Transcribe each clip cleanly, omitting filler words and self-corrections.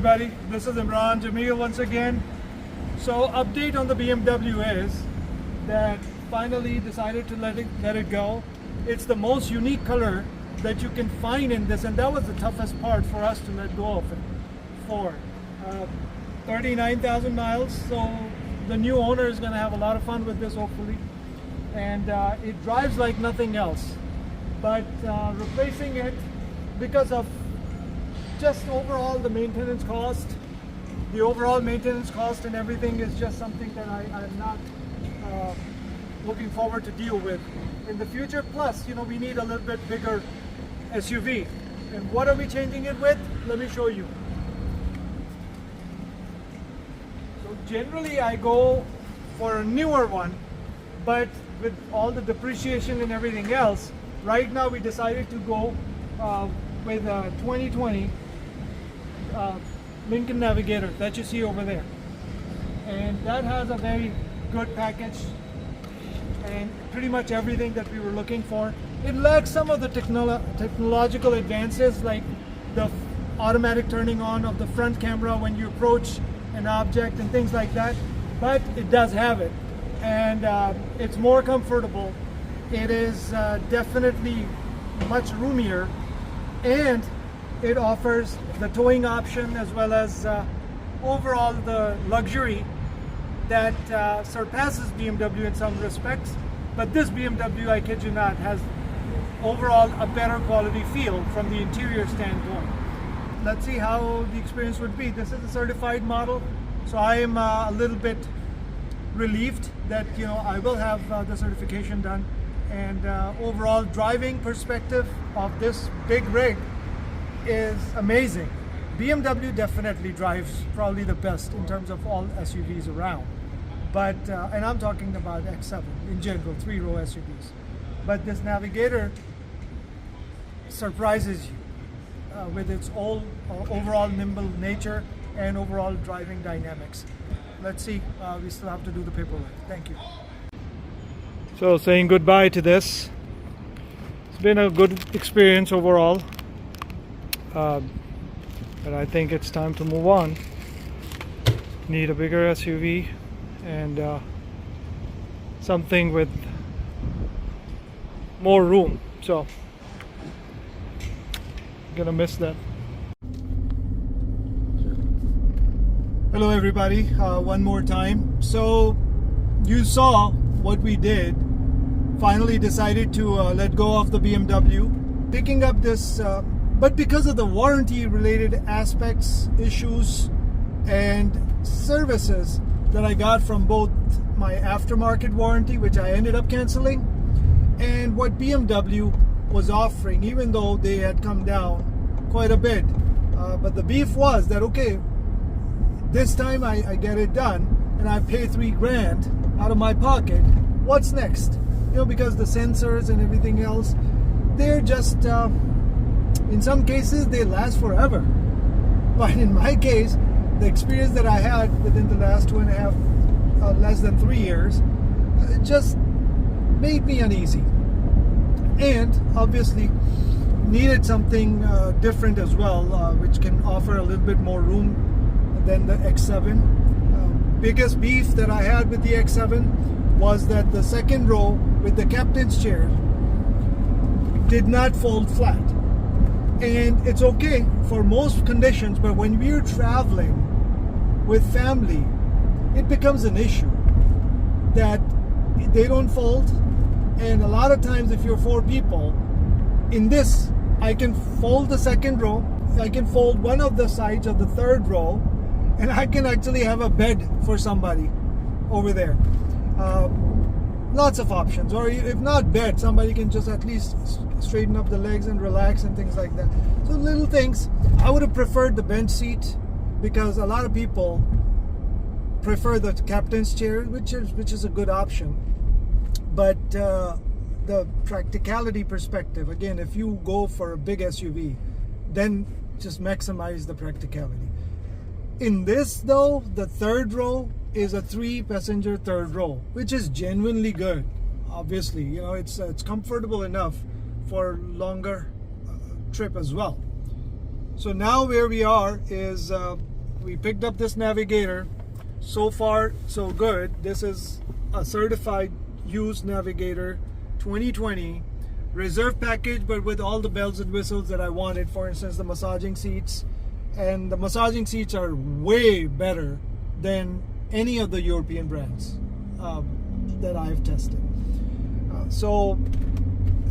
everybody, this is Imran Jamil once again. So update on the BMW is that finally decided to let it go. It's the most unique color that you can find in this, and that was the toughest part for us to let go of it for 39,000 miles. So the new owner is going to have a lot of fun with this, hopefully, and it drives like nothing else. But replacing it, because of just overall the maintenance cost, and everything is just something that I'm not looking forward to deal with in the future. Plus, you know, we need a little bit bigger SUV. And what are we changing it with? Let me show you. So generally I go for a newer one, but with all the depreciation and everything else, right now we decided to go with a 2020 Lincoln Navigator that you see over there, and that has a very good package and pretty much everything that we were looking for. It lacks some of the technological advances, like the automatic turning on of the front camera when you approach an object and things like that, but it does have it, and it's more comfortable. It is definitely much roomier, and it offers the towing option as well as overall the luxury that surpasses BMW in some respects. But this BMW, I kid you not, has overall a better quality feel from the interior standpoint. Let's see how the experience would be. This is a certified model, so I am a little bit relieved that, you know, I will have the certification done. And overall driving perspective of this big rig is amazing. BMW definitely drives probably the best in terms of all SUVs around, but and I'm talking about X7 in general, 3-row SUVs. But this Navigator surprises you with its overall nimble nature and overall driving dynamics. Let's see, we still have to do the paperwork. Thank you. So saying goodbye to this. It's been a good experience overall. But I think it's time to move on. Need a bigger SUV and something with more room. So I'm gonna miss that. Hello everybody, one more time. So you saw what we did. Finally decided to let go of the BMW, picking up this but because of the warranty related aspects, issues, and services that I got from both my aftermarket warranty, which I ended up canceling, and what BMW was offering, even though they had come down quite a bit. But the beef was that, okay, this time I get it done and I pay $3,000 out of my pocket. What's next? You know, because the sensors and everything else, they're just in some cases they last forever, but in my case, the experience that I had within the last 2.5, less than 3 years, it just made me uneasy, and obviously needed something different as well, which can offer a little bit more room than the X7. Biggest beef that I had with the X7 was that the second row with the captain's chair did not fold flat. And it's okay for most conditions, but when we're traveling with family, it becomes an issue that they don't fold. And a lot of times if you're 4 people, in this, I can fold the second row, I can fold one of the sides of the third row, and I can actually have a bed for somebody over there. Lots of options, or if not bed, somebody can just at least straighten up the legs and relax and things like that. So little things. I would have preferred the bench seat, because a lot of people prefer the captain's chair, which is a good option. But the practicality perspective, again, if you go for a big SUV, then just maximize the practicality. In this though, the third row is a 3-passenger third row, which is genuinely good. Obviously, you know, it's comfortable enough for longer trip as well. So now where we are is we picked up this Navigator. So far, so good. This is a certified used Navigator 2020 reserve package, but with all the bells and whistles that I wanted. For instance, the massaging seats, and the massaging seats are way better than any of the European brands that I've tested. So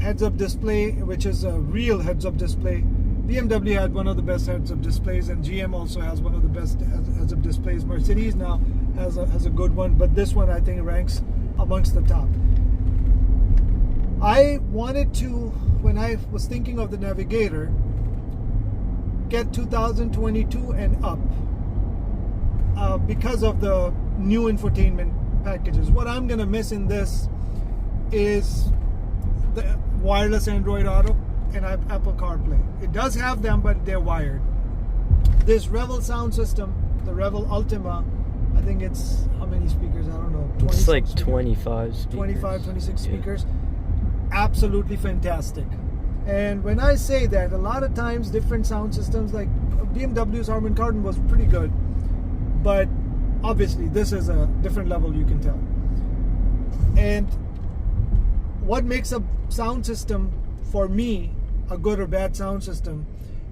heads-up display, which is a real heads-up display. BMW had one of the best heads-up displays, and GM also has one of the best heads-up displays. Mercedes now has a good one, but this one I think ranks amongst the top. I wanted to, when I was thinking of the Navigator, get 2022 and up because of the new infotainment packages. What I'm gonna miss in this is the wireless Android Auto and Apple CarPlay. It does have them, but they're wired. This Revel sound system, the Revel Ultima, I think it's, how many speakers? I don't know. It's like speakers. 25 speakers. 25, 26 speakers. Absolutely fantastic. And when I say that, a lot of times different sound systems, like BMW's Harman Kardon was pretty good, but obviously this is a different level, you can tell. And what makes a sound system, for me, a good or bad sound system,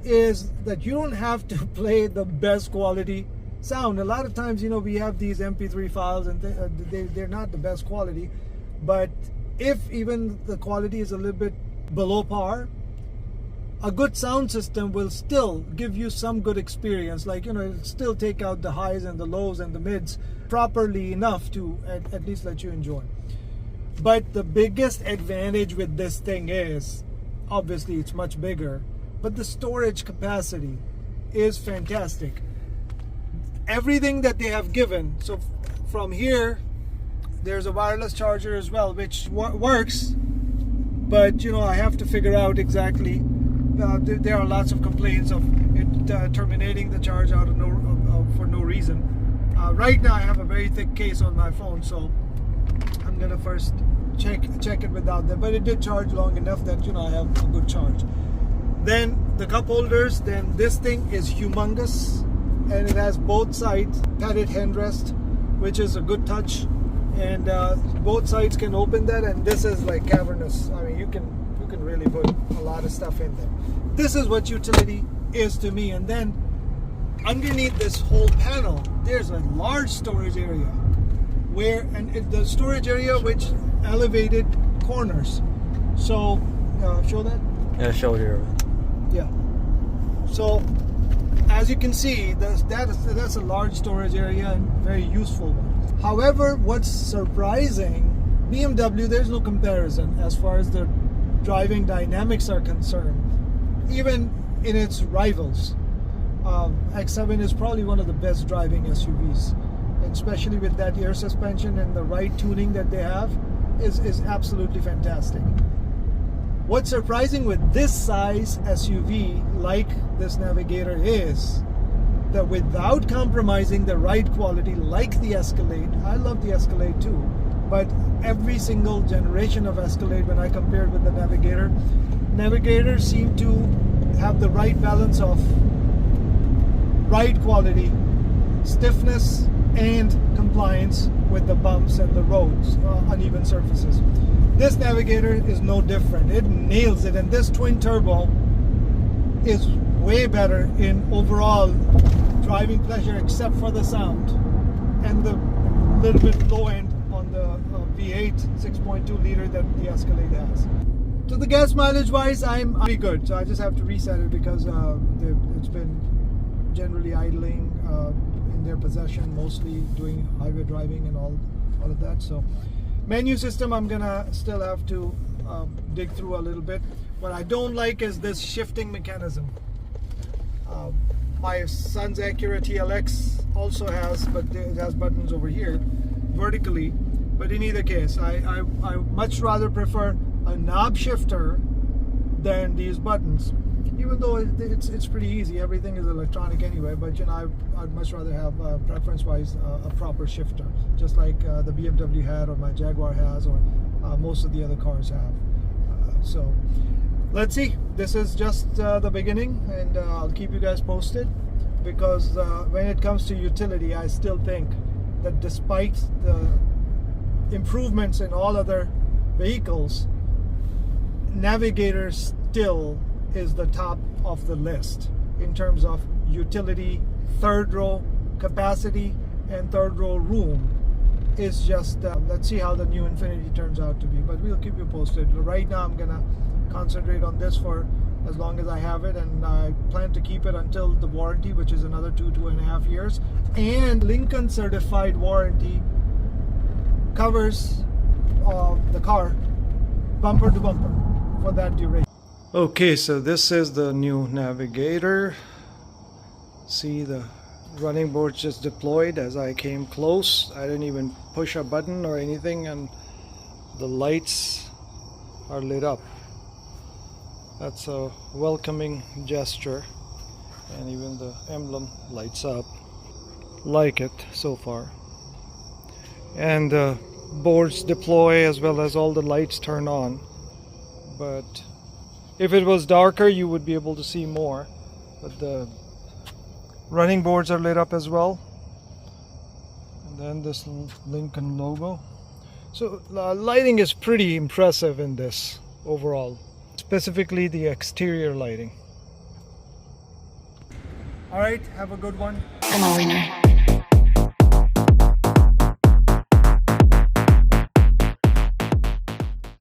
is that you don't have to play the best quality sound. A lot of times, you know, we have these MP3 files and they're not the best quality, but if even the quality is a little bit below par, a good sound system will still give you some good experience. Like, you know, it'll still take out the highs and the lows and the mids properly enough to at least let you enjoy. But the biggest advantage with this thing is, obviously it's much bigger, but the storage capacity is fantastic. Everything that they have given, so from here there's a wireless charger as well, which works, but you know, I have to figure out exactly. There are lots of complaints of it terminating the charge out of for no reason. Right now I have a very thick case on my phone, so I'm gonna first check it without that, but it did charge long enough that, you know, I have a good charge. Then the cup holders, then this thing is humongous, and it has both sides padded handrest, which is a good touch, and both sides can open that, and this is like cavernous. I mean, you can really put a lot of stuff in there. This is what utility is to me. And then underneath this whole panel, there's a large storage area the storage area which elevated corners. So show that. Yeah, show it here. Yeah. So as you can see, that's a large storage area and very useful one. However, what's surprising, BMW, there's no comparison as far as the driving dynamics are concerned, even in its rivals. X7 is probably one of the best driving SUVs, especially with that air suspension and the right tuning that they have is absolutely fantastic. What's surprising with this size SUV, like this Navigator, is that without compromising the ride quality, like the Escalade, I love the Escalade too, but every single generation of Escalade, when I compared with the Navigator seemed to have the right balance of ride quality, stiffness, and compliance with the bumps and the roads, uneven surfaces. This Navigator is no different. It nails it, and this twin turbo is way better in overall driving pleasure, except for the sound and the little bit low end on the V8 6.2 liter that the Escalade has. So the gas mileage wise, I'm pretty good. So I just have to reset it because it's been generally idling in their possession, mostly doing highway driving and all of that. So menu system, I'm gonna still have to dig through a little bit. What I don't like is this shifting mechanism. My son's Acura TLX also has, but it has buttons over here vertically. But in either case, I much rather prefer a knob shifter than these buttons. Even though it's pretty easy, everything is electronic anyway. But you know, I'd much rather have preference-wise a proper shifter, just like the BMW had, or my Jaguar has, or most of the other cars have. So let's see. This is just the beginning, and I'll keep you guys posted. because when it comes to utility, I still think that despite the improvements in all other vehicles, Navigator still is the top of the list in terms of utility. Third row capacity and third row room is just let's see how the new Infiniti turns out to be, but we'll keep you posted. Right now I'm gonna concentrate on this for as long as I have it, and I plan to keep it until the warranty, which is another 2.5 years, and Lincoln certified warranty covers the car bumper to bumper for that duration. Okay, so this is the new Navigator. See, the running boards just deployed as I came close. I didn't even push a button or anything, and the lights are lit up. That's a welcoming gesture, and even the emblem lights up. Like it so far. And the boards deploy as well as all the lights turn on. But if it was darker, you would be able to see more. But the running boards are lit up as well. And then this Lincoln logo. So lighting is pretty impressive in this overall, specifically the exterior lighting. All right, have a good one. I'm a winner.